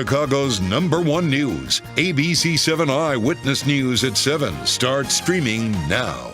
Chicago's #1 news, ABC 7 Eyewitness News at 7, starts streaming now.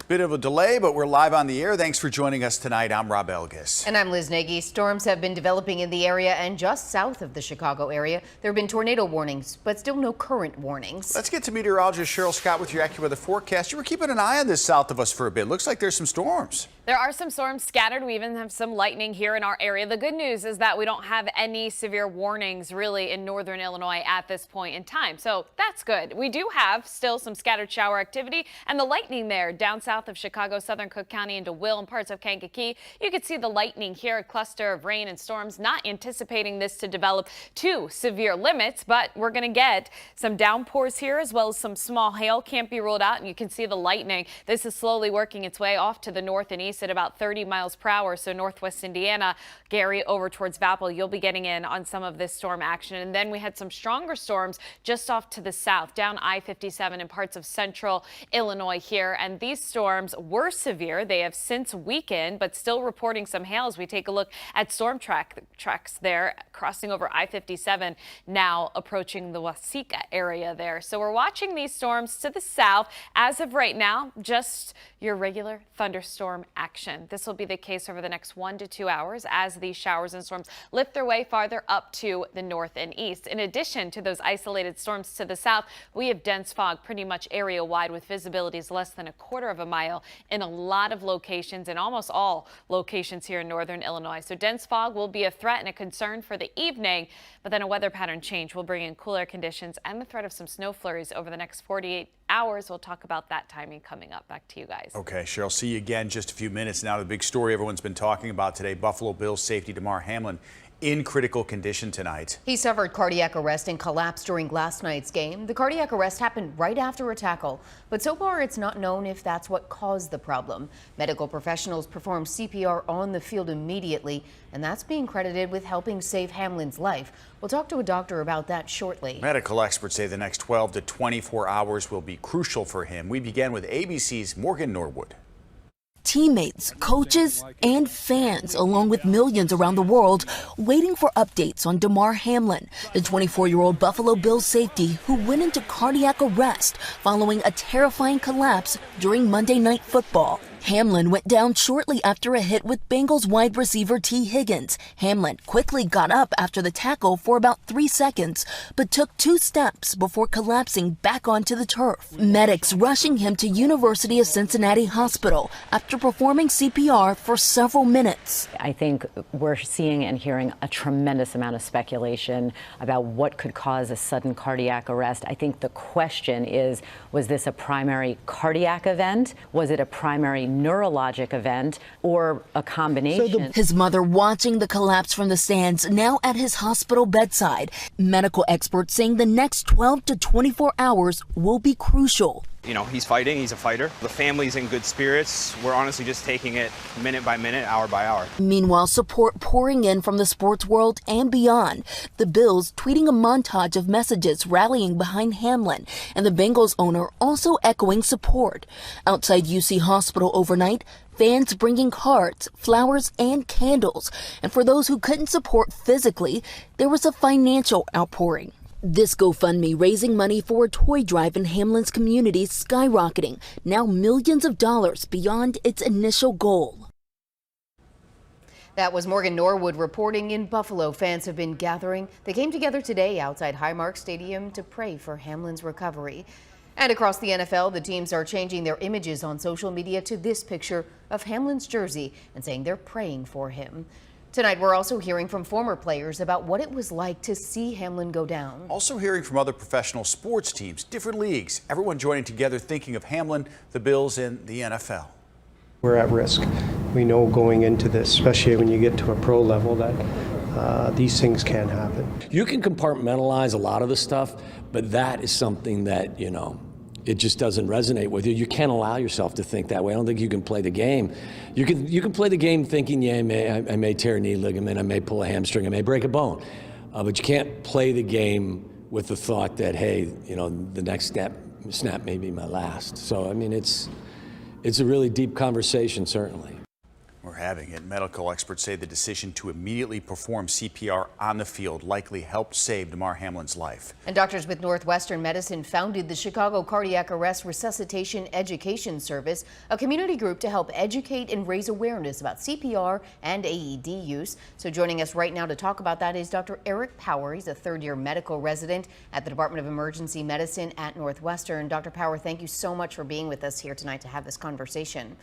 Bit of a delay, but we're live on the air. Thanks for joining us tonight. I'm Rob Elgis. And I'm Liz Nagy. Storms have been developing in the area and just south of the Chicago area. There have been tornado warnings, but still no current warnings. Let's get to meteorologist Cheryl Scott with your AccuWeather forecast. You were keeping an eye on this south of us for a bit. Looks like there's some storms. There are some storms scattered. We even have some lightning here in our area. The good news is that we don't have any severe warnings really in northern Illinois at this point in time. So that's good. We do have still some scattered shower activity and the lightning there down south of Chicago, southern Cook County into Will and parts of Kankakee. You can see the lightning here, a cluster of rain and storms. Not anticipating this to develop to severe limits, but we're going to get some downpours here as well as some small hail. Can't be ruled out. And you can see the lightning. This is slowly working its way off to the north and east at about 30 miles per hour. So northwest Indiana, Gary over towards Valpo, you'll be getting in on some of this storm action. And then we had some stronger storms just off to the south, down I-57 in parts of central Illinois here. And these storms were severe. They have since weakened, but still reporting some hail as we take a look at storm tracks there, crossing over I-57, now approaching the Waseca area there. So we're watching these storms to the south. As of right now, just your regular thunderstorm action. This will be the case over the next 1 to 2 hours as these showers and storms lift their way farther up to the north and east. In addition to those isolated storms to the south, we have dense fog pretty much area wide with visibilities less than 1/4 of a mile in a lot of locations and almost all locations here in northern Illinois. So dense fog will be a threat and a concern for the evening, but then a weather pattern change will bring in cooler conditions and the threat of some snow flurries over the next 48 hours. We'll talk about that timing coming up. Back to you guys. Okay, Cheryl, see you again in just a few minutes. Now the big story everyone's been talking about today, Buffalo Bills safety Damar Hamlin in critical condition tonight. He suffered cardiac arrest and collapsed during last night's game. The cardiac arrest happened right after a tackle, but so far it's not known if that's what caused the problem. Medical professionals performed CPR on the field immediately, and that's being credited with helping save Hamlin's life. We'll talk to a doctor about that shortly. Medical experts say the next 12 to 24 hours will be crucial for him. We began with ABC's Morgan Norwood. Teammates, coaches, and fans, along with millions around the world, waiting for updates on Damar Hamlin, the 24-year-old Buffalo Bills safety who went into cardiac arrest following a terrifying collapse during Monday Night Football. Hamlin went down shortly after a hit with Bengals wide receiver T. Higgins. Hamlin quickly got up after the tackle for about 3 seconds, but took 2 steps before collapsing back onto the turf. Medics rushing him to University of Cincinnati Hospital after performing CPR for several minutes. I think we're seeing and hearing a tremendous amount of speculation about what could cause a sudden cardiac arrest. I think the question is, was this a primary cardiac event? Was it a primary neurologic event or a combination? His mother watching the collapse from the stands, now at his hospital bedside. Medical experts saying the next 12 to 24 hours will be crucial. You know, he's fighting, he's a fighter. The family's in good spirits. We're honestly just taking it minute by minute, hour by hour. Meanwhile, support pouring in from the sports world and beyond. The Bills tweeting a montage of messages rallying behind Hamlin, and the Bengals owner also echoing support. Outside UC Hospital overnight, fans bringing cards, flowers, and candles. And for those who couldn't support physically, there was a financial outpouring. This GoFundMe raising money for a toy drive in Hamlin's community skyrocketing, now millions of dollars beyond its initial goal. That was Morgan Norwood reporting in Buffalo. Fans have been gathering. They came together today outside Highmark Stadium to pray for Hamlin's recovery. And across the NFL, the teams are changing their images on social media to this picture of Hamlin's jersey and saying they're praying for him. Tonight, we're also hearing from former players about what it was like to see Hamlin go down. Also hearing from other professional sports teams, different leagues, everyone joining together thinking of Hamlin, the Bills, and the NFL. We're at risk. We know going into this, especially when you get to a pro level, that these things can happen. You can compartmentalize a lot of the stuff, but that is something that, it just doesn't resonate with you. You can't allow yourself to think that way. I don't think you can play the game. You can play the game thinking, yeah, I may tear a knee ligament, I may pull a hamstring, I may break a bone. But you can't play the game with the thought that, hey, the next snap may be my last. So, I mean, it's a really deep conversation, certainly. We're having it. Medical experts say the decision to immediately perform CPR on the field likely helped save Damar Hamlin's life. And doctors with Northwestern Medicine founded the Chicago Cardiac Arrest Resuscitation Education Service, a community group to help educate and raise awareness about CPR and AED use. So joining us right now to talk about that is Dr. Eric Power. He's a third-year medical resident at the Department of Emergency Medicine at Northwestern. Dr. Power, thank you so much for being with us here tonight to have this conversation.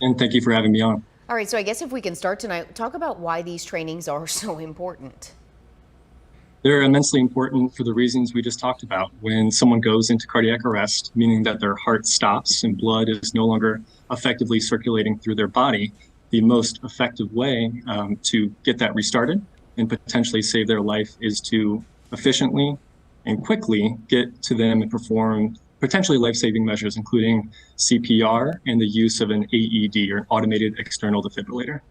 And thank you for having me on. All right, so I guess if we can start tonight, talk about why these trainings are so important. They're immensely important for the reasons we just talked about. When someone goes into cardiac arrest, meaning that their heart stops and blood is no longer effectively circulating through their body, the most effective way to get that restarted and potentially save their life is to efficiently and quickly get to them and perform potentially life-saving measures, including CPR and the use of an AED, or an automated external defibrillator.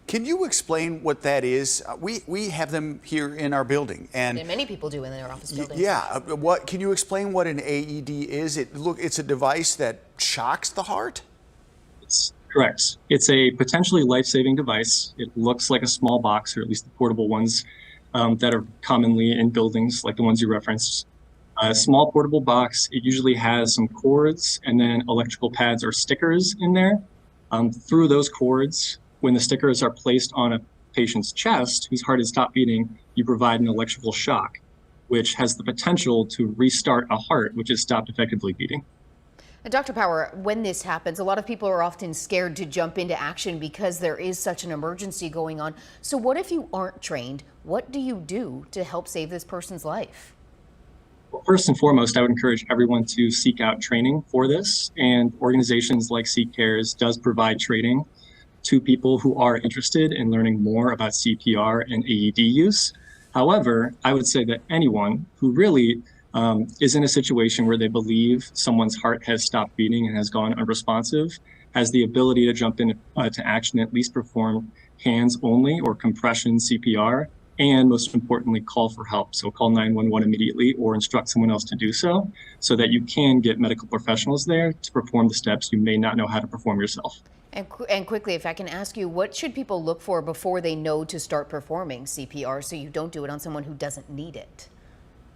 Can you explain what that is? We have them here in our building, and many people do in their office buildings. Yeah, what can you explain what an AED is? It's a device that shocks the heart? It's correct. It's a potentially life-saving device. It looks like a small box, or at least the portable ones that are commonly in buildings like the ones you referenced. A small portable box. It usually has some cords and then electrical pads or stickers in there. Through those cords, when the stickers are placed on a patient's chest whose heart has stopped beating, you provide an electrical shock, which has the potential to restart a heart which has stopped effectively beating. Dr. Power, when this happens, a lot of people are often scared to jump into action because there is such an emergency going on. So what if you aren't trained? What do you do to help save this person's life? Well, first and foremost, I would encourage everyone to seek out training for this, and organizations like CCares does provide training to people who are interested in learning more about CPR and AED use. However, I would say that anyone who really is in a situation where they believe someone's heart has stopped beating and has gone unresponsive has the ability to jump into action, at least perform hands-only or compression CPR, and most importantly, call for help. So call 911 immediately or instruct someone else to do so that you can get medical professionals there to perform the steps you may not know how to perform yourself. And quickly, if I can ask you, what should people look for before they know to start performing CPR so you don't do it on someone who doesn't need it?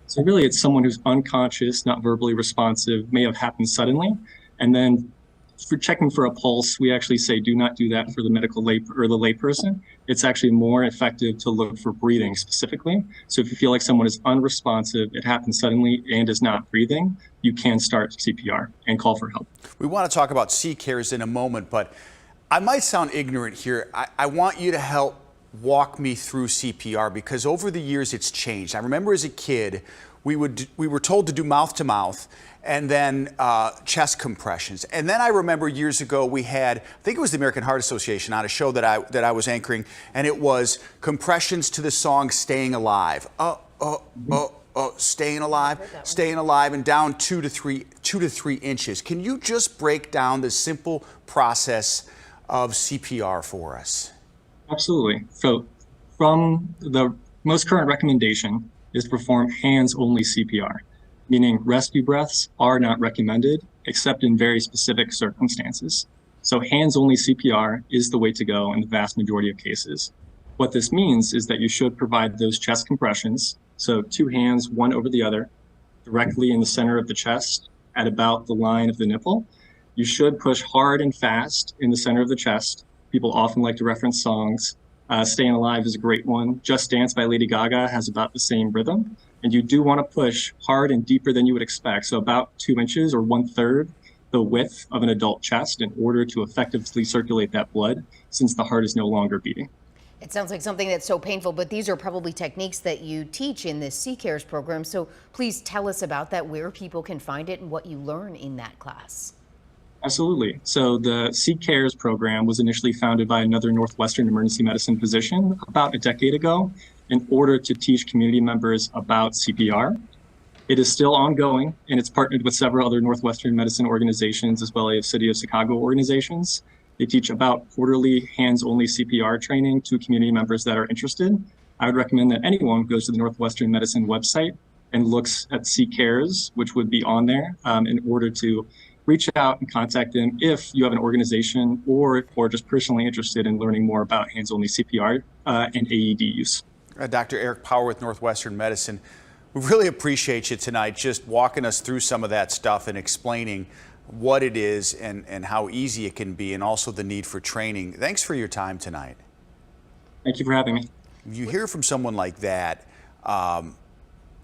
So really, it's someone who's unconscious, not verbally responsive, may have happened suddenly. And then for checking for a pulse, we actually say do not do that for the medical the layperson. It's actually more effective to look for breathing specifically. So if you feel like someone is unresponsive, it happens suddenly, and is not breathing, you can start CPR and call for help. We want to talk about CCares in a moment, but I might sound ignorant here. I want you to help walk me through CPR, because over the years it's changed. I remember as a kid, we were told to do mouth to mouth and then chest compressions. And then I remember years ago we had, I think it was the American Heart Association on a show that I was anchoring, and it was compressions to the song Staying Alive. Staying alive, and down 2 to 3 inches. Can you just break down the simple process of CPR for us? Absolutely. So from the most current recommendation is to perform hands-only CPR, meaning rescue breaths are not recommended except in very specific circumstances. So hands-only CPR is the way to go in the vast majority of cases. What this means is that you should provide those chest compressions, so 2 hands, one over the other, directly in the center of the chest at about the line of the nipple. You should push hard and fast in the center of the chest. People often like to reference songs. Staying Alive is a great one. Just Dance by Lady Gaga has about the same rhythm. And you do want to push hard and deeper than you would expect. So about 2 inches or 1/3 the width of an adult chest in order to effectively circulate that blood, since the heart is no longer beating. It sounds like something that's so painful, but these are probably techniques that you teach in this CCares program. So please tell us about that, where people can find it and what you learn in that class. Absolutely. So the CCares program was initially founded by another Northwestern emergency medicine physician about a decade ago in order to teach community members about CPR. It is still ongoing, and it's partnered with several other Northwestern medicine organizations as well as City of Chicago organizations. They teach about quarterly hands-only CPR training to community members that are interested. I would recommend that anyone goes to the Northwestern Medicine website and looks at CCares, which would be on there in order to reach out and contact them if you have an organization or just personally interested in learning more about hands-only CPR and AED use. Dr. Eric Power with Northwestern Medicine, we really appreciate you tonight just walking us through some of that stuff and explaining what it is and how easy it can be, and also the need for training. Thanks for your time tonight. Thank you for having me. You hear from someone like that,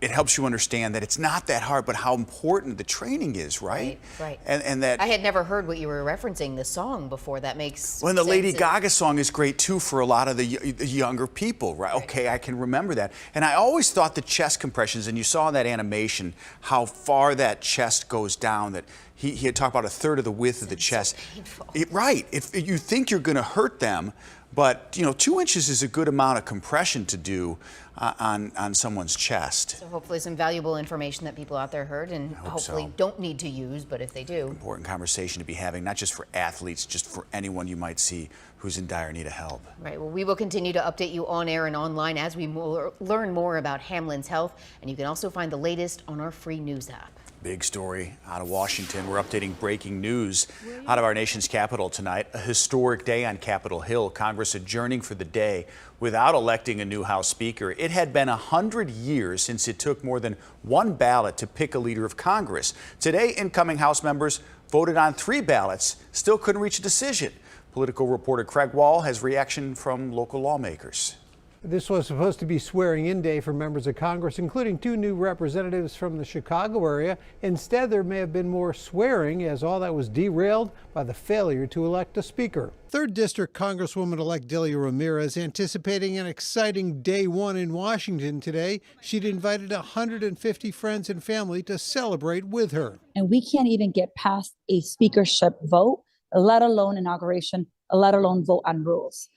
it helps you understand that it's not that hard, but how important the training is, right? Right. And that I had never heard what you were referencing, the song, before. That makes Well, and the sense. Lady Gaga song is great too for a lot of the younger people, right? Okay, I can remember that. And I always thought the chest compressions, and you saw in that animation how far that chest goes down, that he had talked about a third of the width of the chest. So painful. Right. If you think you're going to hurt them, but 2 inches is a good amount of compression to do on someone's chest. So hopefully some valuable information that people out there heard and hopefully so. don't need to use, but if they do. Important conversation to be having, not just for athletes, just for anyone you might see who's in dire need of help. Right. Well, we will continue to update you on air and online as we learn more about Hamlin's health. And you can also find the latest on our free news app. Big story out of Washington. We're updating breaking news out of our nation's capital tonight. A historic day on Capitol Hill. Congress adjourning for the day without electing a new House Speaker. It had been 100 years since it took more than one ballot to pick a leader of Congress. Today, incoming House members voted on 3 ballots, still couldn't reach a decision. Political reporter Craig Wall has reaction from local lawmakers. This was supposed to be swearing-in day for members of Congress, including 2 new representatives from the Chicago area. Instead, there may have been more swearing, as all that was derailed by the failure to elect a speaker. 3rd District Congresswoman-elect Delia Ramirez anticipating an exciting day one in Washington today. She'd invited 150 friends and family to celebrate with her. And we can't even get past a speakership vote, let alone inauguration, let alone vote on rules.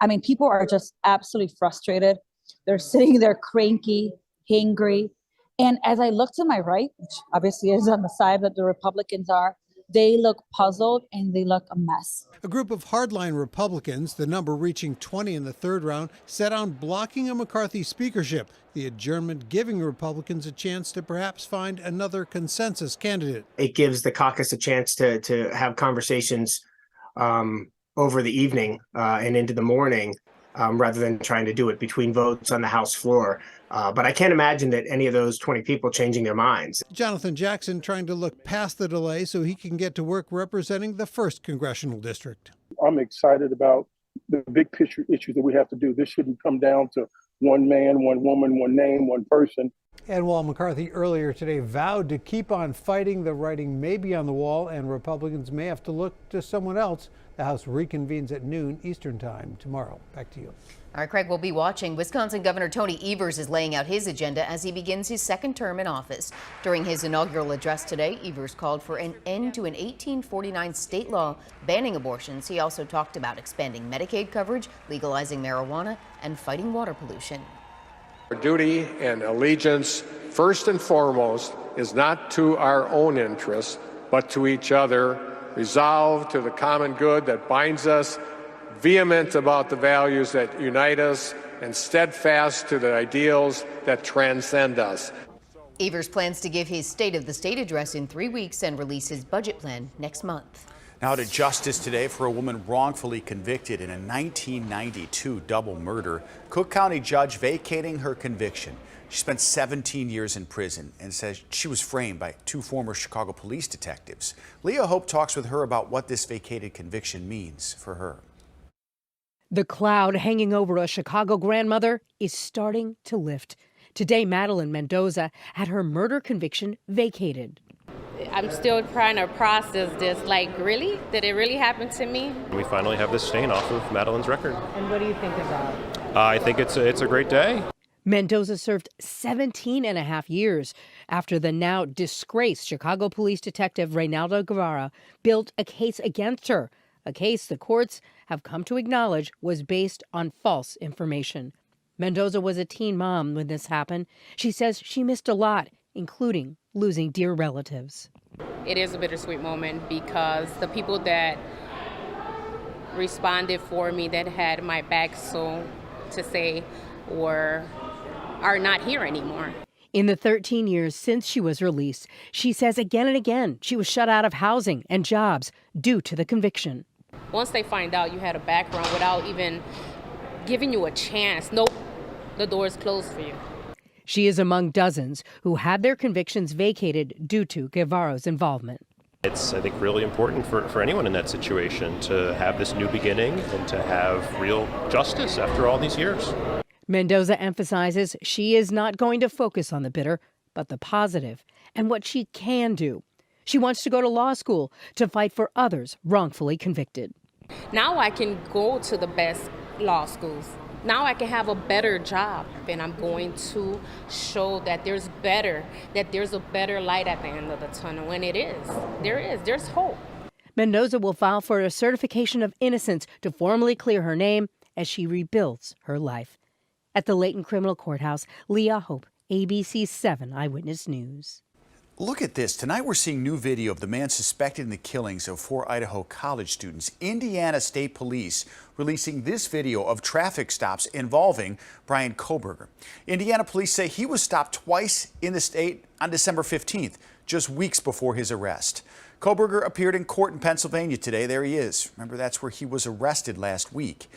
I mean, people are just absolutely frustrated. They're sitting there cranky, hangry. And as I look to my right, which obviously is on the side that the Republicans are, they look puzzled and they look a mess. A group of hardline Republicans, the number reaching 20 in the 3rd round, set on blocking a McCarthy speakership, the adjournment giving Republicans a chance to perhaps find another consensus candidate. It gives the caucus a chance to have conversations over the evening and into the morning, rather than trying to do it between votes on the House floor. But I can't imagine that any of those 20 people changing their minds. Jonathan Jackson trying to look past the delay so he can get to work representing the 1st congressional district. I'm excited about the big picture issues that we have to do. This shouldn't come down to one man, one woman, one name, one person. And while McCarthy earlier today vowed to keep on fighting, the writing may be on the wall and Republicans may have to look to someone else. The House reconvenes at noon Eastern time tomorrow. Back to you. All right, Craig, we'll be watching. Wisconsin Governor Tony Evers is laying out his agenda as he begins his 2nd term in office. During his inaugural address today, Evers called for an end to an 1849 state law banning abortions. He also talked about expanding Medicaid coverage, legalizing marijuana, and fighting water pollution. Our duty and allegiance, first and foremost, is not to our own interests, but to each other, resolved to the common good that binds us, vehement about the values that unite us, and steadfast to the ideals that transcend us. Evers plans to give his State of the State address in 3 weeks and release his budget plan next month. Now to justice today for a woman wrongfully convicted in a 1992 double murder. Cook County judge vacating her conviction. She spent 17 years in prison and says she was framed by 2 former Chicago police detectives. Leah Hope talks with her about what this vacated conviction means for her. The cloud hanging over a Chicago grandmother is starting to lift. Today, Madeline Mendoza had her murder conviction vacated. I'm still trying to process this. Like, really? Did it really happen to me? We finally have this stain off of Madeline's record. And what do you think about it? I think it's a great day. Mendoza served 17 and a half years after the now disgraced Chicago police detective Reynaldo Guevara built a case against her, a case the courts have come to acknowledge was based on false information. Mendoza was a teen mom when this happened. She says she missed a lot, including losing dear relatives. It is a bittersweet moment because the people that responded for me, that had my back, so to say, are not here anymore. In the 13 years since she was released, she says again and again she was shut out of housing and jobs due to the conviction. Once they find out you had a background without even giving you a chance, nope, the door is closed for you. She is among dozens who had their convictions vacated due to Guevaro's involvement. It's, I think, really important for anyone in that situation to have this new beginning and to have real justice after all these years. Mendoza emphasizes she is not going to focus on the bitter, but the positive and what she can do. She wants to go to law school to fight for others wrongfully convicted. Now I can go to the best law schools. Now I can have a better job, and I'm going to show that there's a better light at the end of the tunnel, and there's hope. Mendoza will file for a certification of innocence to formally clear her name as she rebuilds her life. At the Layton Criminal Courthouse, Leah Hope, ABC 7 Eyewitness News. Look at this. Tonight we're seeing new video of the man suspected in the killings of 4 Idaho college students. Indiana State Police releasing this video of traffic stops involving Brian Kohberger. Indiana police say he was stopped twice in the state on December 15th, just weeks before his arrest. Kohberger appeared in court in Pennsylvania today. There he is. Remember, that's where he was arrested last week.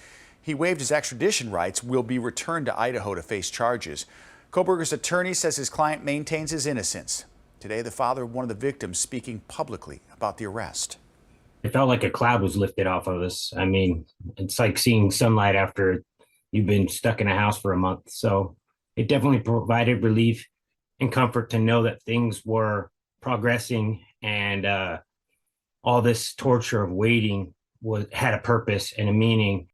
He waived his extradition rights, will be returned to Idaho to face charges. Kohberger's attorney says his client maintains his innocence. Today, the father of one of the victims speaking publicly about the arrest. It felt like a cloud was lifted off of us. I mean, it's like seeing sunlight after you've been stuck in a house for a month. So it definitely provided relief and comfort to know that things were progressing and all this torture of waiting had a purpose and a meaning.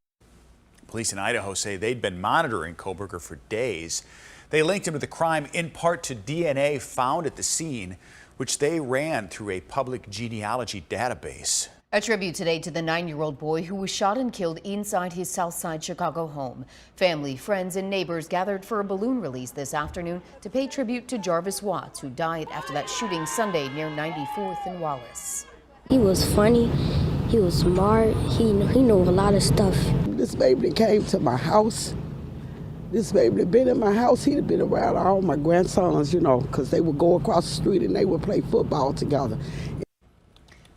Police in Idaho say they'd been monitoring Kohberger for days. They linked him to the crime in part to DNA found at the scene, which they ran through a public genealogy database. A tribute today to the 9-year-old boy who was shot and killed inside his Southside Chicago home. Family, friends, and neighbors gathered for a balloon release this afternoon to pay tribute to Jarvis Watts, who died after that shooting Sunday near 94th and Wallace. He was funny. He was smart. He knew a lot of stuff. This baby came to my house. This baby had been in my house. He'd have been around all my grandsons, you know, because they would go across the street and they would play football together.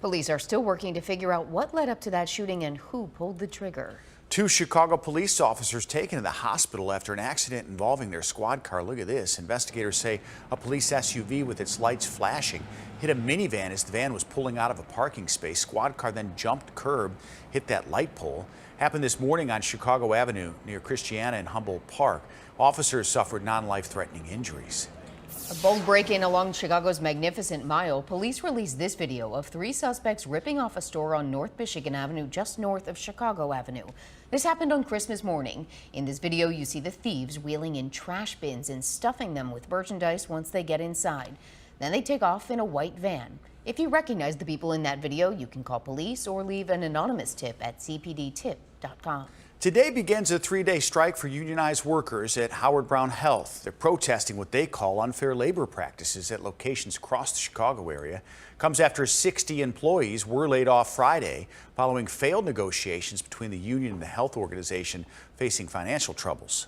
Police are still working to figure out what led up to that shooting and who pulled the trigger. 2 Chicago police officers taken to the hospital after an accident involving their squad car. Look at this. Investigators say a police SUV with its lights flashing hit a minivan as the van was pulling out of a parking space. Squad car then jumped curb, hit that light pole. Happened this morning on Chicago Avenue near Christiana and Humboldt Park. Officers suffered non-life-threatening injuries. A bold break-in along Chicago's Magnificent Mile. Police released this video of 3 suspects ripping off a store on North Michigan Avenue, just north of Chicago Avenue. This happened on Christmas morning. In this video, you see the thieves wheeling in trash bins and stuffing them with merchandise once they get inside. Then they take off in a white van. If you recognize the people in that video, you can call police or leave an anonymous tip at cpdtip.com. Today begins a 3-day strike for unionized workers at Howard Brown Health. They're protesting what they call unfair labor practices at locations across the Chicago area. Comes after 60 employees were laid off Friday following failed negotiations between the union and the health organization facing financial troubles.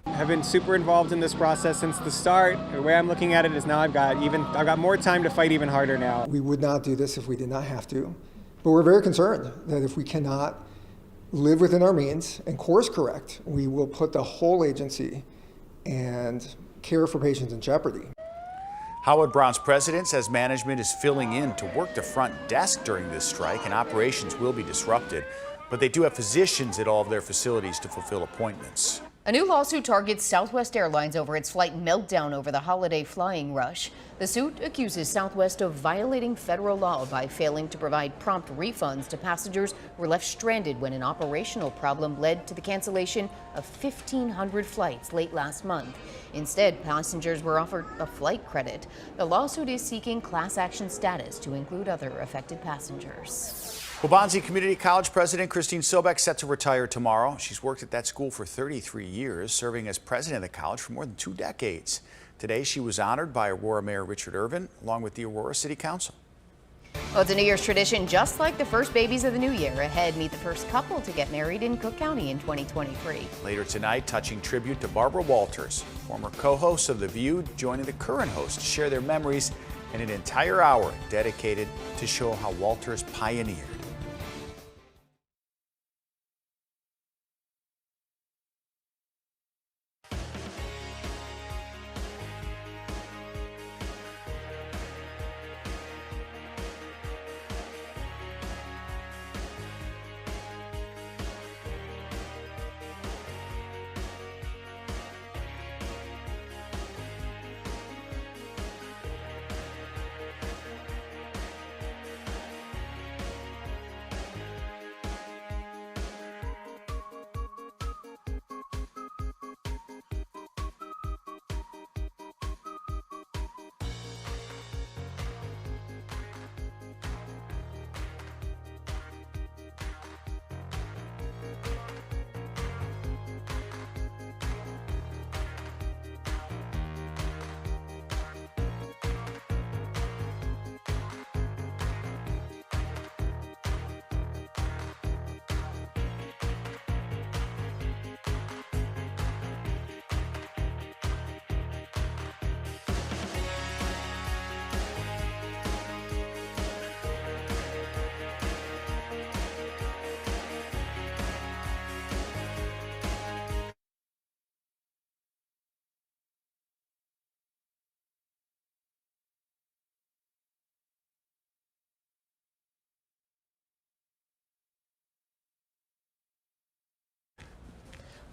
I've been super involved in this process since the start. The way I'm looking at it is now I've got more time to fight even harder now. We would not do this if we did not have to, but we're very concerned that if we cannot live within our means and course correct, we will put the whole agency and care for patients in jeopardy. Howard Brown's president says management is filling in to work the front desk during this strike and operations will be disrupted, but they do have physicians at all of their facilities to fulfill appointments. A new lawsuit targets Southwest Airlines over its flight meltdown over the holiday flying rush. The suit accuses Southwest of violating federal law by failing to provide prompt refunds to passengers who were left stranded when an operational problem led to the cancellation of 1,500 flights late last month. Instead, passengers were offered a flight credit. The lawsuit is seeking class action status to include other affected passengers. Waubonsee Community College President Christine Sobek set to retire tomorrow. She's worked at that school for 33 years, serving as president of the college for more than 2 decades. Today, she was honored by Aurora Mayor Richard Irvin, along with the Aurora City Council. Well, it's a New Year's tradition, just like the first babies of the new year. Ahead, meet the first couple to get married in Cook County in 2023. Later tonight, touching tribute to Barbara Walters, former co-host of The View, joining the current host to share their memories in an entire hour dedicated to show how Walters pioneered.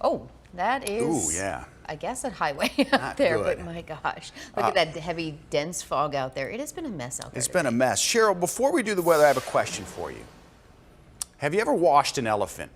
Oh, that is, Ooh, yeah. I guess, a highway out Not there, good. but my gosh. Look at that heavy, dense fog out there. It has been a mess out there. It's been a mess. Cheryl, before we do the weather, I have a question for you. Have you ever washed an elephant?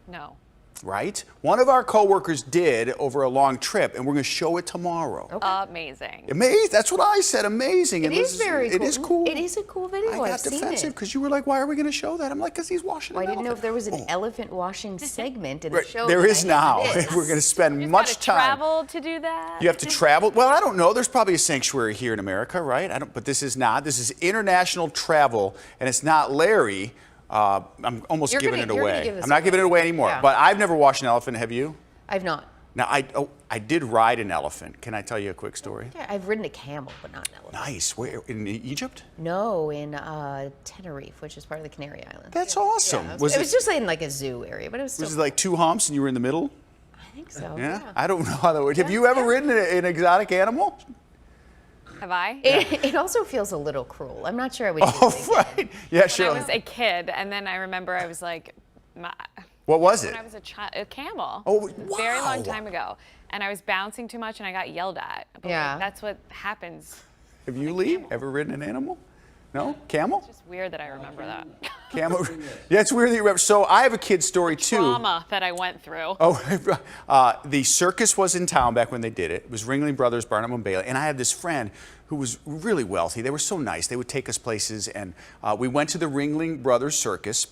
No. Right? One of our coworkers did over a long trip, and we're going to show it tomorrow. Amazing. Amazing. That's what I said. Amazing. It is very cool. It is cool. It is a cool video. I got I've seen defensive it. because you were like, why are we going to show that? I'm like, because he's washing Well, an I didn't know if elephant. there was an elephant washing segment in the Right, show. there is tonight. now. It is. We're going to spend much time. Travel to do that? You have to travel. Well, I don't know. There's probably a sanctuary here in America, right? But this is not. This is international travel, and it's not Larry. I'm almost giving it away. I'm not giving it away anymore. Yeah. But I've never watched an elephant. Have you? I've not. Now, I did ride an elephant. Can I tell you a quick story? Yeah, I've ridden a camel, but not an elephant. Nice. Where? In Egypt? No, in Tenerife, which is part of the Canary Islands. That's awesome. Yeah, it was just in like a zoo area, but it was still. Was it like two humps and you were in the middle? I think so. Yeah. I don't know how that works. Have you ever ridden an exotic animal? Have I? It also feels a little cruel. I'm not sure I would. Oh, right. Yeah, sure. When I was a kid, and then I remember I was like, what was it? when I was a child, a camel. Oh, A very long time ago, and I was bouncing too much, and I got yelled at. But Yeah. like, that's what happens. Have you, Lee, ever ridden an animal? No? Camel? It's just weird that I remember that. Camel. Yeah, it's weird that you remember. So I have a kid story too. Trauma that I went through. Oh, the circus was in town back when they did it. It was Ringling Brothers, Barnum and Bailey, and I had this friend who was really wealthy. They were so nice. They would take us places, and we went to the Ringling Brothers Circus.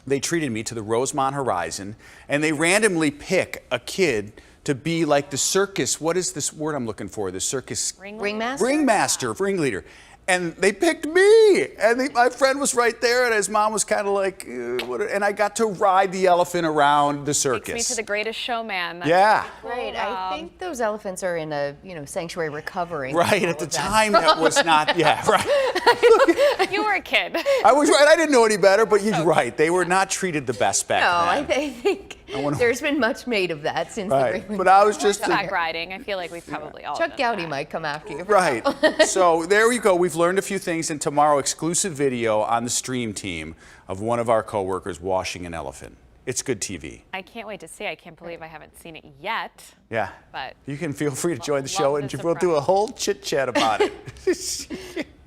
They treated me to the Rosemont Horizon, and they randomly pick a kid to be like the circus. What is this word I'm looking for? The circus Ringmaster. ringmaster, ringleader. And they picked me, and my friend was right there, and his mom was kind of like, and I got to ride the elephant around the circus. Takes me to the greatest showman. That's Yeah. Right. I think those elephants are in a sanctuary recovering. Right, at the time that was not, yeah, right. You were a kid. I was right, I didn't know any better, but you're right. They were not treated the best back No, then. I think there's been much made of that since Right, the but I was just Back riding. I feel like we've probably all Chuck done Gowdy that. might come after you. Right. So there you go. We've learned a few things, and tomorrow exclusive video on the stream team of one of our coworkers washing an elephant. It's good TV. I can't wait to see. I can't believe I haven't seen it yet. Yeah. But You can feel free to join the love show, the and we'll do a whole chit chat about it.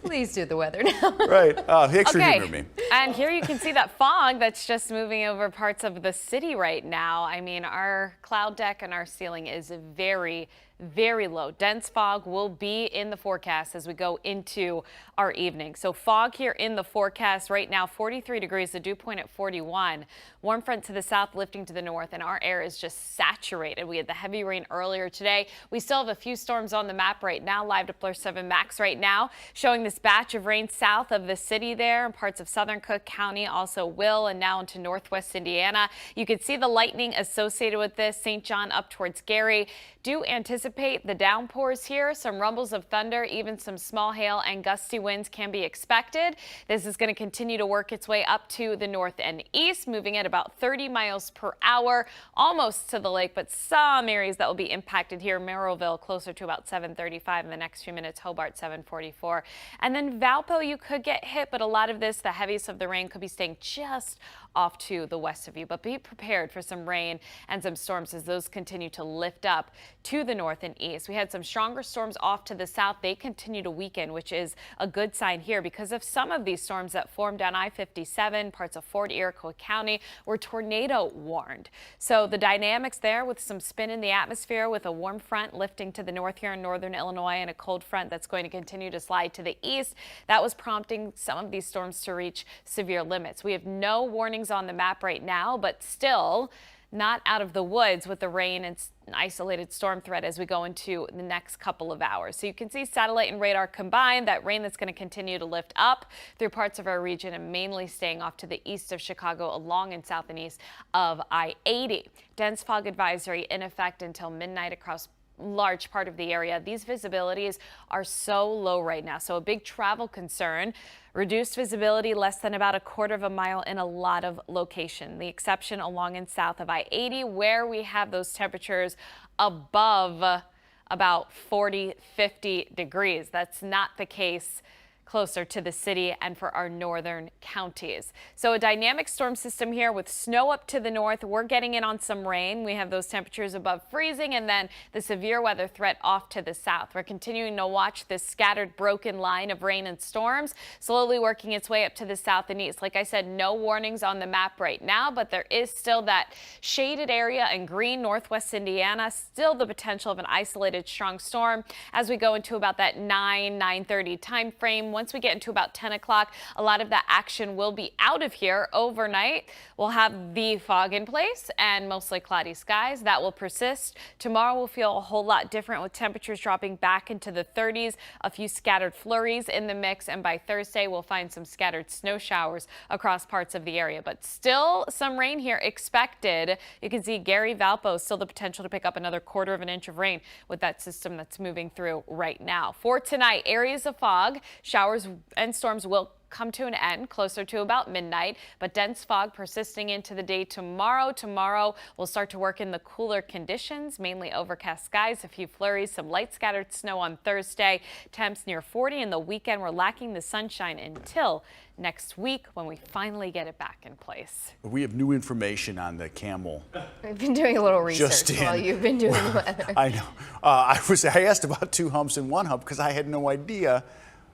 Please do the weather now. Right. Thanks for humor me. And here you can see that fog that's just moving over parts of the city right now. I mean, our cloud deck and our ceiling is very, very low. Dense fog will be in the forecast as we go into our evening. So fog here in the forecast right now, 43 degrees, the dew point at 41. Warm front to the south lifting to the north, and our air is just saturated. We had the heavy rain earlier today. We still have a few storms on the map right now. Live Doppler 7 Max right now showing this batch of rain south of the city there and parts of southern Cook County, also Will, and now into northwest Indiana. You can see the lightning associated with this. St. John up towards Gary. Do anticipate the downpours here. Some rumbles of thunder, even some small hail and gusty winds can be expected. This is going to continue to work its way up to the north and east, moving at about 30 miles per hour, almost to the lake, but some areas that will be impacted here. Merrillville closer to about 7:35 in the next few minutes. Hobart 7:44. And then Valpo, you could get hit, but a lot of this, the heaviest of the rain, could be staying just off to the west of you. But be prepared for some rain and some storms as those continue to lift up to the north and east. We had some stronger storms off to the south. They continue to weaken, which is a good sign here because of some of these storms that formed down I-57, parts of Fort Iroquois County, were tornado warned. So the dynamics there with some spin in the atmosphere with a warm front lifting to the north here in northern Illinois and a cold front that's going to continue to slide to the east. That was prompting some of these storms to reach severe limits. We have no warnings on the map right now, but still not out of the woods with the rain and isolated storm threat as we go into the next couple of hours. So you can see satellite and radar combined, that rain that's going to continue to lift up through parts of our region and mainly staying off to the east of Chicago along and south and east of I-80. Dense fog advisory in effect until midnight across large part of the area. These visibilities are so low right now, so a big travel concern. Reduced visibility, less than about a quarter of a mile in a lot of location. The exception along and south of I-80 where we have those temperatures above about 40, 50 degrees. That's not the case closer to the city and for our northern counties. So a dynamic storm system here with snow up to the north. We're getting in on some rain. We have those temperatures above freezing and then the severe weather threat off to the south. We're continuing to watch this scattered broken line of rain and storms slowly working its way up to the south and east. Like I said, no warnings on the map right now, but there is still that shaded area in green northwest Indiana, still the potential of an isolated strong storm as we go into about that 9:30 time frame. Once we get into about 10 o'clock, a lot of that action will be out of here overnight. We'll have the fog in place and mostly cloudy skies. That will persist. Tomorrow will feel a whole lot different with temperatures dropping back into the 30s, a few scattered flurries in the mix, and by Thursday we'll find some scattered snow showers across parts of the area. But still some rain here expected. You can see Gary, Valpo, still the potential to pick up another quarter of an inch of rain with that system that's moving through right now. For tonight, areas of fog, showers and storms will come to an end closer to about midnight, but dense fog persisting into the day tomorrow. Tomorrow we'll start to work in the cooler conditions, mainly overcast skies, a few flurries, some light scattered snow on Thursday. Temps near 40 in the weekend. We're lacking the sunshine until next week when we finally get it back in place. We have new information on the camel. I've been doing a little research while you've been doing the weather. I know. I asked about 2 humps and 1 hump because I had no idea.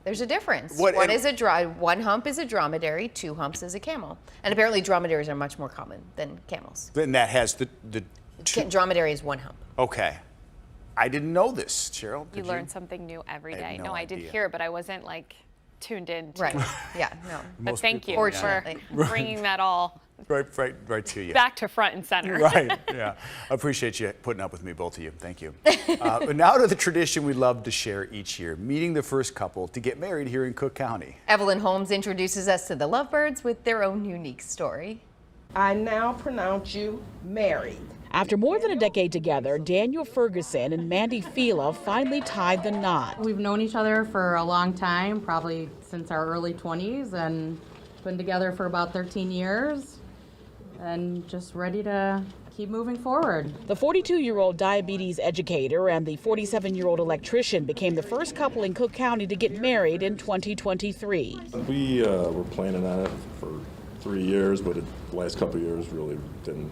There's a difference. One hump is a dromedary, 2 humps is a camel. And apparently dromedaries are much more common than camels. And that has the dromedary is 1 hump. Okay. I didn't know this, Cheryl. You learn something new every day. No I did hear it, but I wasn't like tuned in. Right. Yeah, no. But thank you for bringing that all right to you. Back to front and center. Right, yeah. I appreciate you putting up with me, both of you. Thank you. But now to the tradition we love to share each year, meeting the first couple to get married here in Cook County. Evelyn Holmes introduces us to the lovebirds with their own unique story. I now pronounce you married. After more than a decade together, Daniel Ferguson and Mandy Fila finally tied the knot. We've known each other for a long time, probably since our early 20s, and been together for about 13 years, and just ready to keep moving forward. The 42-year-old diabetes educator and the 47-year-old electrician became the first couple in Cook County to get married in 2023. We were planning on it for 3 years, but the last couple of years really didn't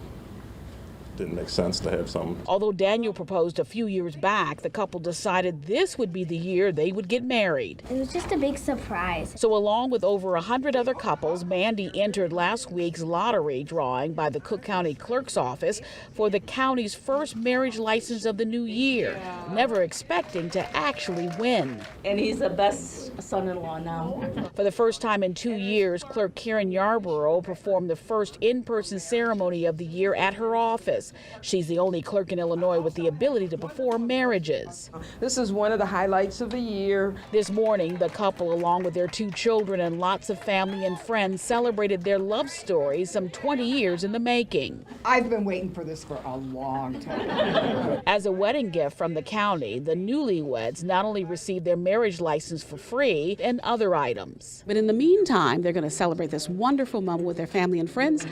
didn't make sense to have some. Although Daniel proposed a few years back, the couple decided this would be the year they would get married. It was just a big surprise. So along with over 100 other couples, Mandy entered last week's lottery drawing by the Cook County Clerk's Office for the county's first marriage license of the new year, never expecting to actually win. And he's the best son-in-law now. For the first time in 2 years, Clerk Karen Yarborough performed the first in-person ceremony of the year at her office. She's the only clerk in Illinois with the ability to perform marriages. This is one of the highlights of the year. This morning, the couple, along with their 2 children and lots of family and friends, celebrated their love story some 20 years in the making. I've been waiting for this for a long time. As a wedding gift from the county, the newlyweds not only received their marriage license for free and other items. But in the meantime, they're going to celebrate this wonderful moment with their family and friends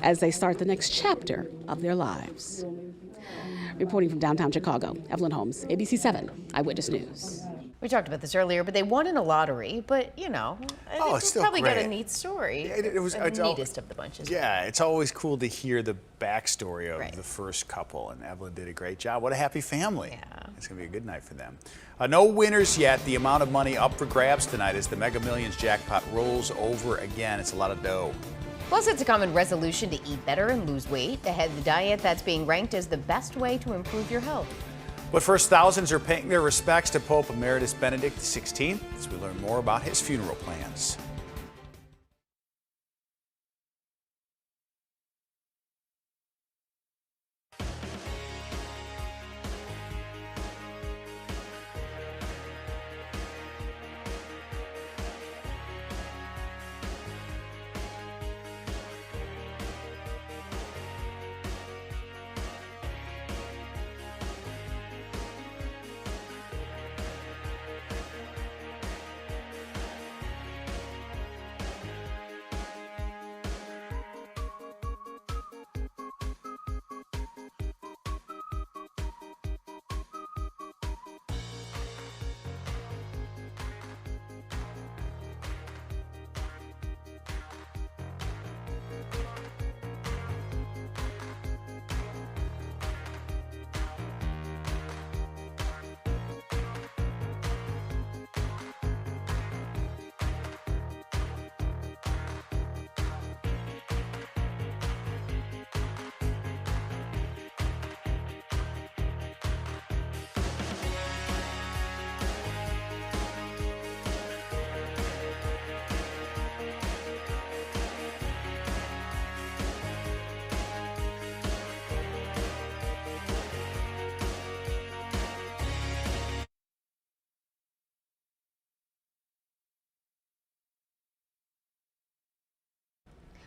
as they start the next chapter of their lives. Reporting from downtown Chicago, Evelyn Holmes, ABC 7 Eyewitness News. We talked about this earlier, but they won in a lottery. But, you know, it's still probably got great. a neat story. It was the neatest of the bunches. Yeah, it's always cool to hear the backstory of the first couple, and Evelyn did a great job. What a happy family. Yeah. It's going to be a good night for them. No winners yet. The amount of money up for grabs tonight as the Mega Millions jackpot rolls over again. It's a lot of dough. Plus, it's a common resolution to eat better and lose weight. Ahead, the diet that's being ranked as the best way to improve your health. But first, thousands are paying their respects to Pope Emeritus Benedict XVI as we learn more about his funeral plans.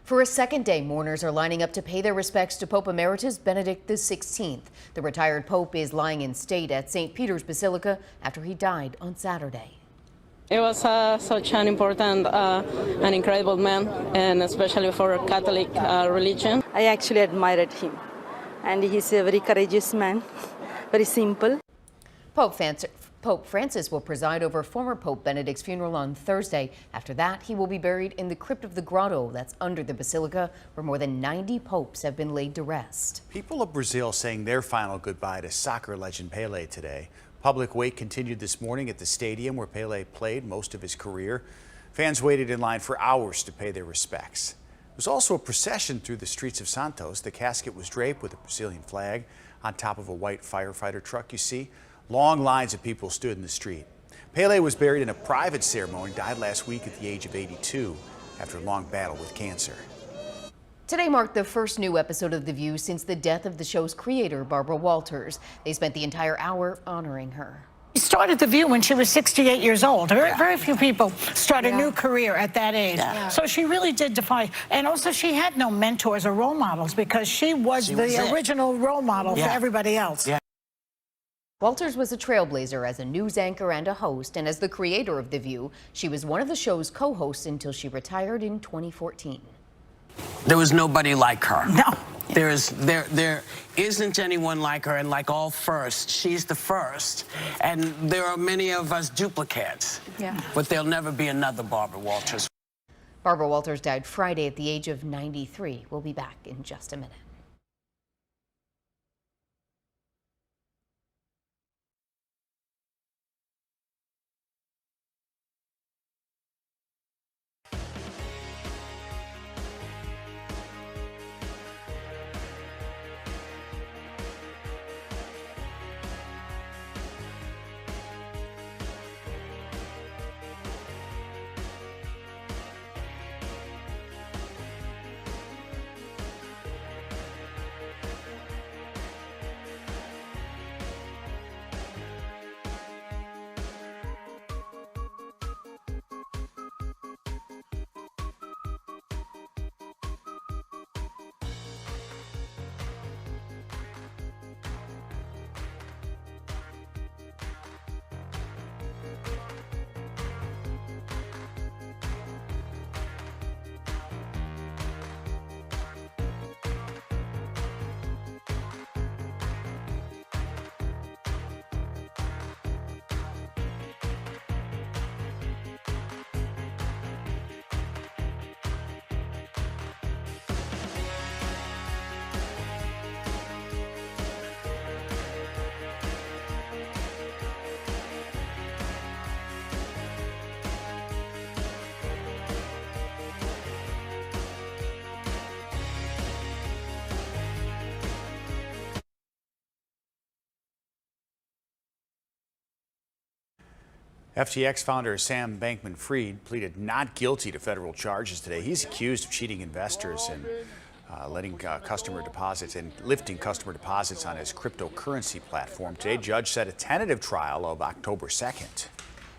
For a second day, mourners are lining up to pay their respects to Pope Emeritus Benedict XVI. The retired pope is lying in state at St. Peter's Basilica after he died on Saturday. It was such an important and incredible man, and especially for Catholic religion. I actually admired him, and he's a very courageous man, very simple. Pope Francis will preside over former Pope Benedict's funeral on Thursday. After that, he will be buried in the crypt of the grotto that's under the basilica, where more than 90 popes have been laid to rest. People of Brazil saying their final goodbye to soccer legend Pelé today. Public wait continued this morning at the stadium where Pelé played most of his career. Fans waited in line for hours to pay their respects. There was also a procession through the streets of Santos. The casket was draped with a Brazilian flag on top of a white firefighter truck, you see. Long lines of people stood in the street. Pelé was buried in a private ceremony, died last week at the age of 82 after a long battle with cancer. Today marked the first new episode of The View since the death of the show's creator, Barbara Walters. They spent the entire hour honoring her. She started The View when she was 68 years old. Very few people start a new career at that age. So she really did defy. And also she had no mentors or role models because she was the original role model for everybody else. Walters was a trailblazer as a news anchor and a host, and as the creator of The View, she was one of the show's co-hosts until she retired in 2014. There was nobody like her. No. There isn't anyone like her, and like all firsts, she's the first. And there are many of us duplicates. But there'll never be another Barbara Walters. Barbara Walters died Friday at the age of 93. We'll be back in just a minute. FTX founder Sam Bankman-Fried pleaded not guilty to federal charges today. He's accused of cheating investors and lifting customer deposits on his cryptocurrency platform. Today, judge set a tentative trial of October 2nd.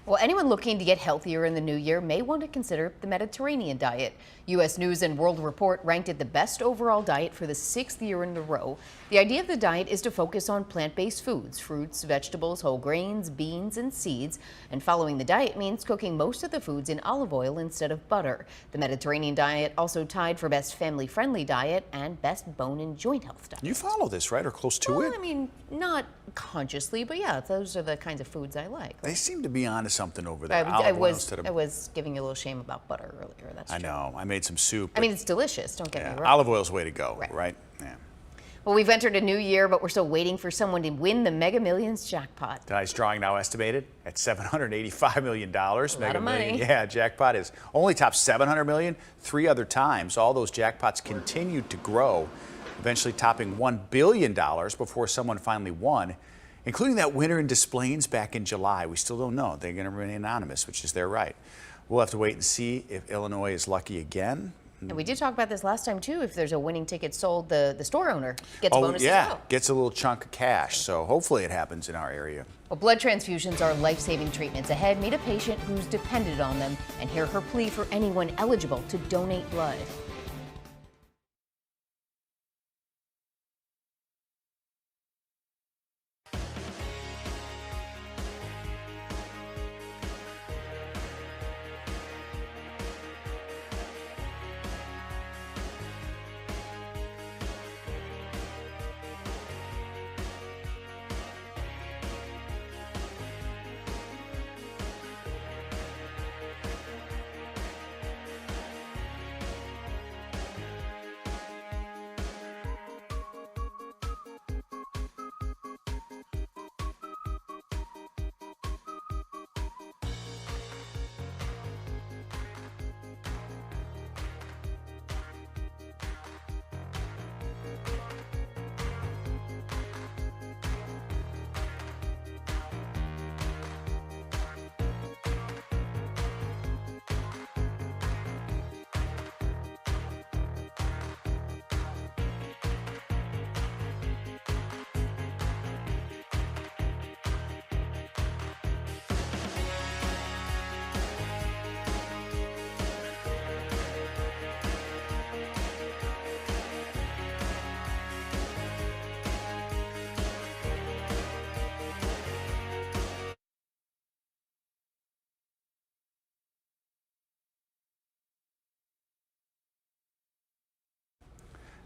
Well, anyone looking to get healthier in the new year may want to consider the Mediterranean diet. U.S. News and World Report ranked it the best overall diet for the 6th year in a row. The idea of the diet is to focus on plant-based foods, fruits, vegetables, whole grains, beans, and seeds. And following the diet means cooking most of the foods in olive oil instead of butter. The Mediterranean diet also tied for best family-friendly diet and best bone and joint health diet. You follow this, right, or close to it? I mean, not consciously, but yeah, those are the kinds of foods I like. They seem to be onto something over there. I was giving you a little shame about butter earlier. That's true. I know. I made some soup. I mean, it's delicious. Don't get me wrong. Olive oil's the way to go, right? Yeah. Well, we've entered a new year, but we're still waiting for someone to win the Mega Millions jackpot. Tonight's drawing now estimated at $785 million. Mega Millions. Yeah, jackpot is only topped $700 million 3 other times. All those jackpots continued to grow, eventually topping $1 billion before someone finally won, including that winner in Des Plaines back in July. We still don't know. They're going to remain anonymous, which is their right. We'll have to wait and see if Illinois is lucky again. And we did talk about this last time, too. If there's a winning ticket sold, the store owner gets a bonus as well. Gets a little chunk of cash. So hopefully it happens in our area. Well, blood transfusions are life-saving treatments. Ahead, meet a patient who's depended on them and hear her plea for anyone eligible to donate blood.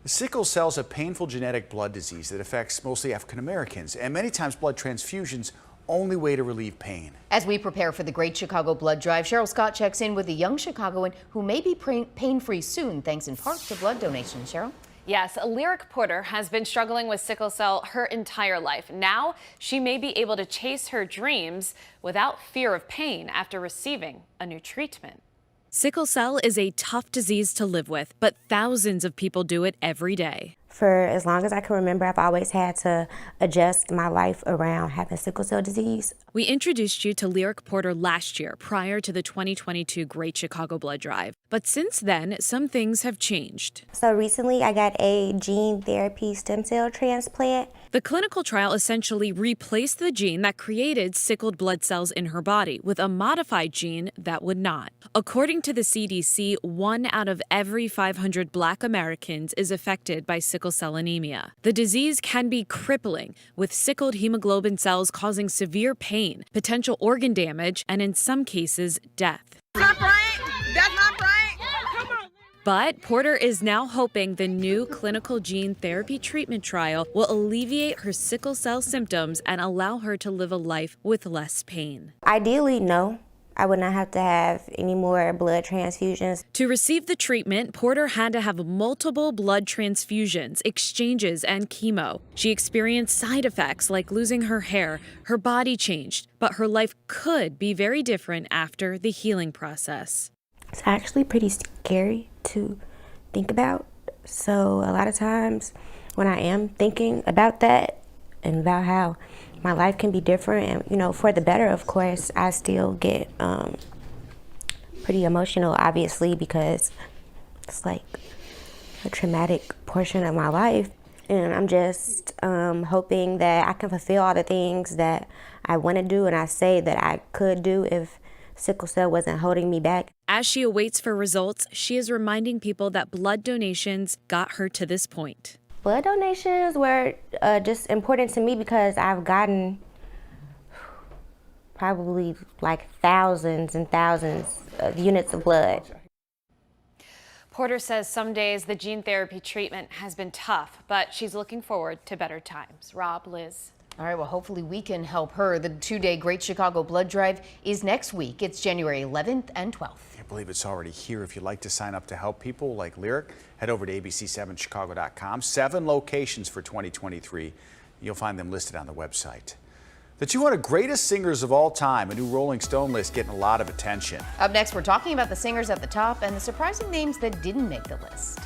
Sickle cell is a painful genetic blood disease that affects mostly African Americans, and many times blood transfusions only way to relieve pain. As we prepare for the Great Chicago Blood Drive, Cheryl Scott checks in with a young Chicagoan who may be pain-free soon, thanks in part to blood donations. Cheryl? Yes, Lyric Porter has been struggling with sickle cell her entire life. Now she may be able to chase her dreams without fear of pain after receiving a new treatment. Sickle cell is a tough disease to live with, but thousands of people do it every day. For as long as I can remember, I've always had to adjust my life around having sickle cell disease. We introduced you to Lyric Porter last year, prior to the 2022 Great Chicago Blood Drive. But since then, some things have changed. So recently, I got a gene therapy stem cell transplant. The clinical trial essentially replaced the gene that created sickled blood cells in her body with a modified gene that would not. According to the CDC, 1 out of every 500 Black Americans is affected by sickle cell anemia. The disease can be crippling, with sickled hemoglobin cells causing severe pain, potential organ damage, and in some cases, death. That's not right. That's not right. Come on. But Porter is now hoping the new clinical gene therapy treatment trial will alleviate her sickle cell symptoms and allow her to live a life with less pain. Ideally, no. I would not have to have any more blood transfusions. To receive the treatment, Porter had to have multiple blood transfusions, exchanges, and chemo. She experienced side effects like losing her hair, her body changed, but her life could be very different after the healing process. It's actually pretty scary to think about. So a lot of times when I am thinking about that and about how my life can be different, and you know, for the better. Of course, I still get pretty emotional, obviously, because it's like a traumatic portion of my life, and I'm just hoping that I can fulfill all the things that I want to do and I say that I could do if sickle cell wasn't holding me back. As she awaits for results, she is reminding people that blood donations got her to this point. Blood donations were just important to me because I've gotten probably like thousands and thousands of units of blood. Porter says some days the gene therapy treatment has been tough, but she's looking forward to better times. Rob, Liz. All right, well, hopefully we can help her. The two-day Great Chicago Blood Drive is next week. It's January 11th and 12th. I believe it's already here. If you'd like to sign up to help people like Lyric, head over to abc7chicago.com. 7 locations for 2023. You'll find them listed on the website. The 200 greatest singers of all time, a new Rolling Stone list getting a lot of attention. Up next, we're talking about the singers at the top and the surprising names that didn't make the list.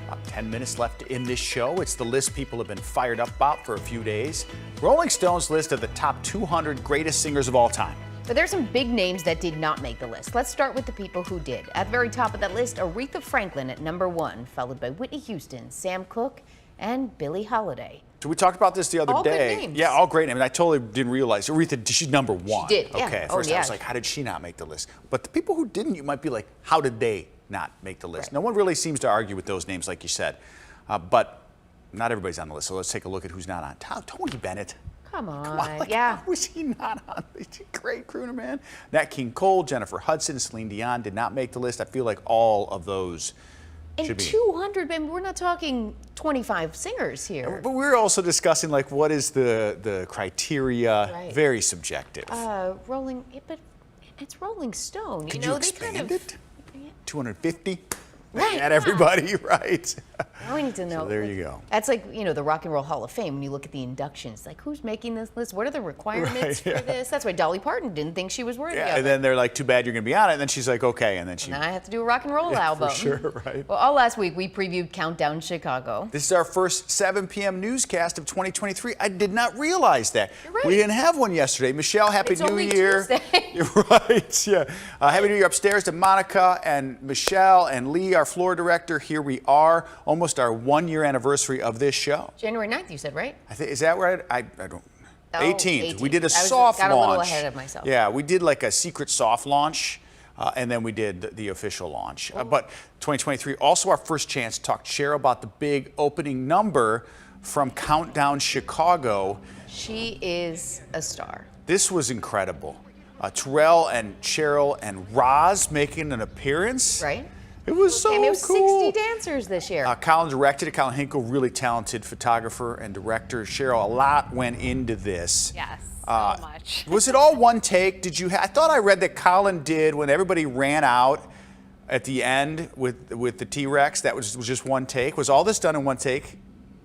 About 10 minutes left in this show. It's the list people have been fired up about for a few days. Rolling Stone's list of the top 200 greatest singers of all time. But there's some big names that did not make the list. Let's start with the people who did. At the very top of that list, Aretha Franklin at number 1, followed by Whitney Houston, Sam Cooke, and Billie Holiday. So we talked about this the other all day. Good names. Yeah, all great names. I totally didn't realize. Aretha, she's number 1. She did, yeah. Okay, at first I was like, how did she not make the list? But the people who didn't, you might be like, how did they not make the list? Right. No one really seems to argue with those names, like you said. But not everybody's on the list, so let's take a look at who's not on. Tony Bennett. Come on, like, yeah. How is he not on? He's a great crooner, man. Nat King Cole, Jennifer Hudson, Celine Dion did not make the list. I feel like all of those should be. 200, man, we're not talking 25 singers here. But we're also discussing, like, what is the criteria? Right. Very subjective. But it's Rolling Stone. Could you know, you expand they it? 250? Right, at everybody, right? Now we need to know. So there you go. That's like, you know, the Rock and Roll Hall of Fame. When you look at the inductions, like, who's making this list? What are the requirements for this? That's why Dolly Parton didn't think she was worthy of it. And then they're like, too bad you're going to be on it. And then she's like, okay. And then now I have to do a rock and roll album. For sure, right. Well, all last week we previewed Countdown Chicago. This is our first 7 p.m. newscast of 2023. I did not realize that. You're right. We didn't have one yesterday. Michelle, Happy It's New only Year. Tuesday. You're right, yeah. Happy New Year upstairs to Monica and Michelle and Lee, our floor director. Here we are, almost our 1-year anniversary of this show. January 9th, you said, right? Is that right? I don't. 18th. We did a soft launch. Got a little ahead of myself. Yeah, we did like a secret soft launch, and then we did the official launch. But 2023, also our first chance to talk to Cheryl about the big opening number from Countdown Chicago. She is a star. This was incredible. Terrell and Cheryl and Roz making an appearance. Right. It was so it was cool. 60 dancers this year. Colin directed it. Colin Hinkle, really talented photographer and director. Cheryl, a lot went into this. Yes, so much. Was it all one take? I thought I read that Colin did when everybody ran out at the end with the T-Rex. That was just one take. Was all this done in one take?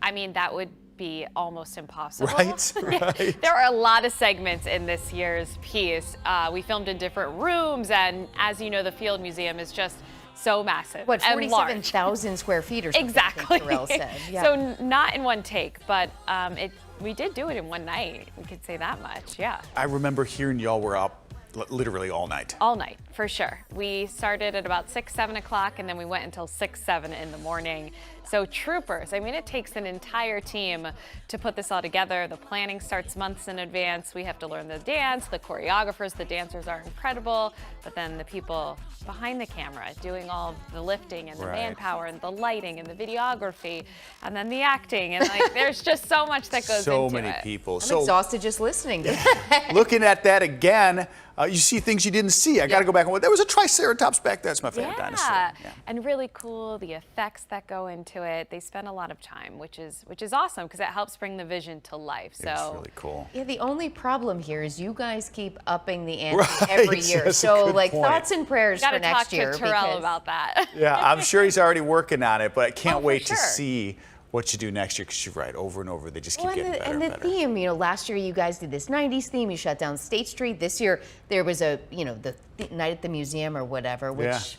I mean, that would be almost impossible. Right, right. There are a lot of segments in this year's piece. We filmed in different rooms, and as you know, the Field Museum is just so massive. What, and large. 47,000 square feet or something? Exactly. I think Terrell said. Yeah. So not in one take, but we did do it in one night. We could say that much, yeah. I remember hearing y'all were up literally all night. All night, for sure. We started at about 6, 7 o'clock, and then we went until 6, 7 in the morning. So troopers, I mean, it takes an entire team to put this all together. The planning starts months in advance. We have to learn the dance, the choreographers, the dancers are incredible, but then the people behind the camera doing all of the lifting and the manpower and the lighting and the videography and then the acting, and like there's just so much that goes into it. So many people. I'm exhausted just listening to that. Looking at that again, you see things you didn't see. I got to go back and there was a Triceratops back there. That's my favorite dinosaur. Yeah, and really cool, the effects that go into it. They spend a lot of time, which is awesome because it helps bring the vision to life. So it's really cool. Yeah, the only problem here is you guys keep upping the ante every year. That's so a good point. Thoughts and prayers for next year. Gotta talk to Terrell about that. Yeah, I'm sure he's already working on it, but I can't wait sure. to see what you do next year, because you're right, over and over, they just keep getting better and the better. theme, you know, last year you guys did this 90s theme, you shut down State Street. This year there was a, you know, the night at the museum or whatever, which...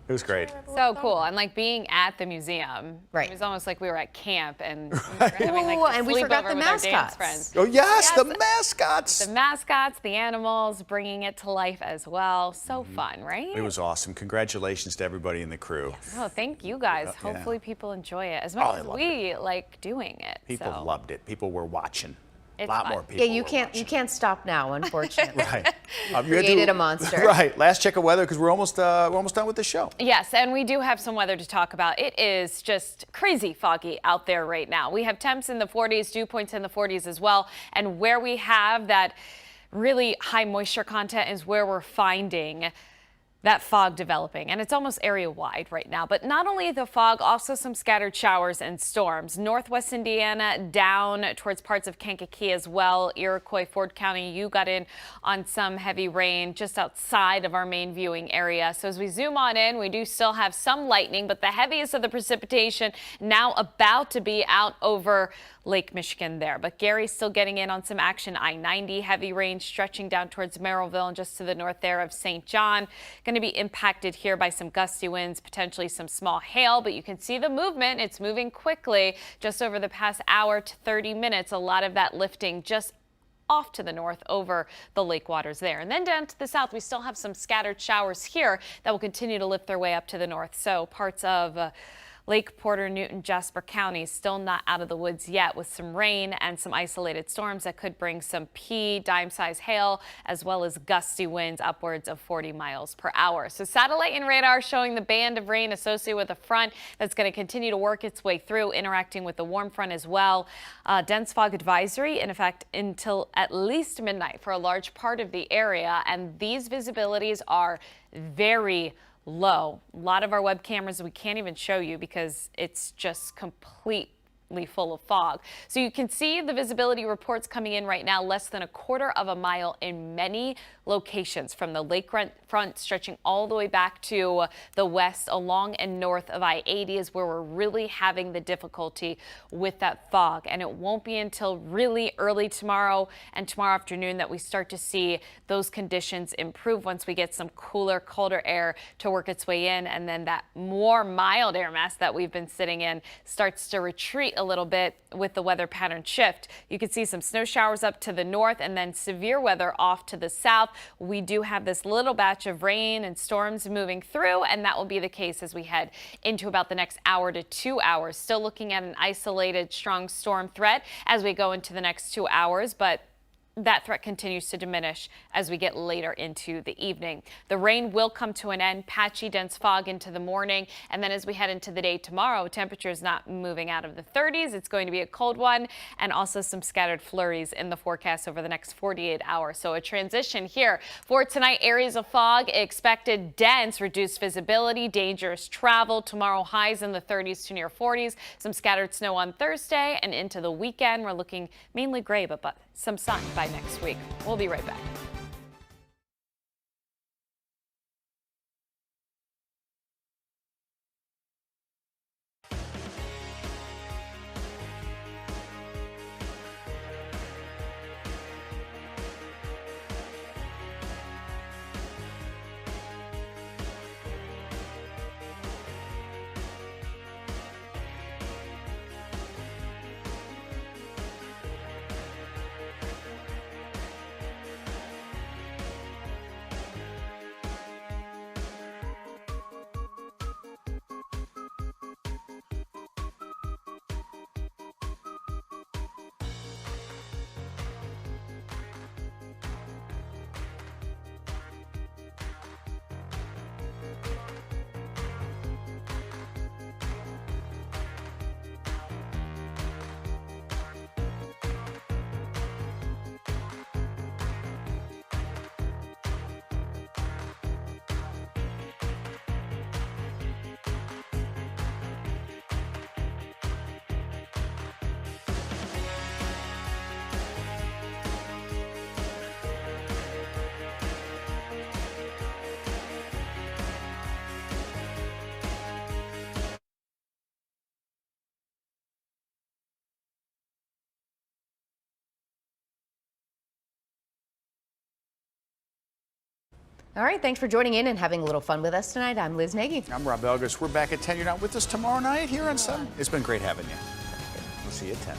It was great. So cool. And like being at the museum, it was almost like we were at camp and we were having like and we forgot the mascots. Friends. Oh yes, the mascots. The mascots, the animals, bringing it to life as well. So fun, right? It was awesome. Congratulations to everybody in the crew. Oh, thank you guys. Hopefully people enjoy it as much as we like doing it. People loved it. People were watching. It's a lot fun. more people. Yeah, you can't stop now, unfortunately. Right. Created a monster. Right. Last check of weather because we're almost done with the show. Yes, and we do have some weather to talk about. It is just crazy foggy out there right now. We have temps in the 40s, dew points in the 40s as well, and where we have that really high moisture content is where we're finding that fog developing, and it's almost area-wide right now. But not only the fog, also some scattered showers and storms. Northwest Indiana down towards parts of Kankakee as well. Iroquois, Ford County, you got in on some heavy rain just outside of our main viewing area. So as we zoom on in, we do still have some lightning, but the heaviest of the precipitation now about to be out over Lake Michigan there. But Gary's still getting in on some action. I-90 heavy rain stretching down towards Merrillville and just to the north there of St. John. Going to be impacted here by some gusty winds, potentially some small hail, but you can see the movement. It's moving quickly just over the past hour to 30 minutes. A lot of that lifting just off to the north over the lake waters there. And then down to the south, we still have some scattered showers here that will continue to lift their way up to the north. So parts of Lake Porter, Newton, Jasper counties still not out of the woods yet, with some rain and some isolated storms that could bring some dime-size hail as well as gusty winds upwards of 40 miles per hour. So satellite and radar showing the band of rain associated with a front that's going to continue to work its way through, interacting with the warm front as well. Dense fog advisory in effect until at least midnight for a large part of the area, and these visibilities are very low. A lot of our web cameras we can't even show you because it's just completely full of fog. So you can see the visibility reports coming in right now, less than a quarter of a mile in many locations from the lakefront stretching all the way back to the west along and north of I-80 is where we're really having the difficulty with that fog. And it won't be until really early tomorrow and tomorrow afternoon that we start to see those conditions improve once we get some cooler, colder air to work its way in, and then that more mild air mass that we've been sitting in starts to retreat a little bit with the weather pattern shift. You can see some snow showers up to the north and then severe weather off to the south. We do have this little batch of rain and storms moving through, and that will be the case as we head into about the next hour to 2 hours. Still looking at an isolated strong storm threat as we go into the next 2 hours, but that threat continues to diminish as we get later into the evening. The rain will come to an end, patchy dense fog into the morning, and then as we head into the day tomorrow, temperatures not moving out of the 30s. It's going to be a cold one, and also some scattered flurries in the forecast over the next 48 hours. So a transition here for tonight. Areas of fog expected, dense, reduced visibility, dangerous travel. Tomorrow highs in the 30s to near 40s. Some scattered snow on Thursday, and into the weekend we're looking mainly gray, but some sun by next week. We'll be right back. All right, thanks for joining in and having a little fun with us tonight. I'm Liz Nagy. I'm Rob Elgas. We're back at 10. You're not with us tomorrow night here on 7. It's been great having you. We'll see you at 10.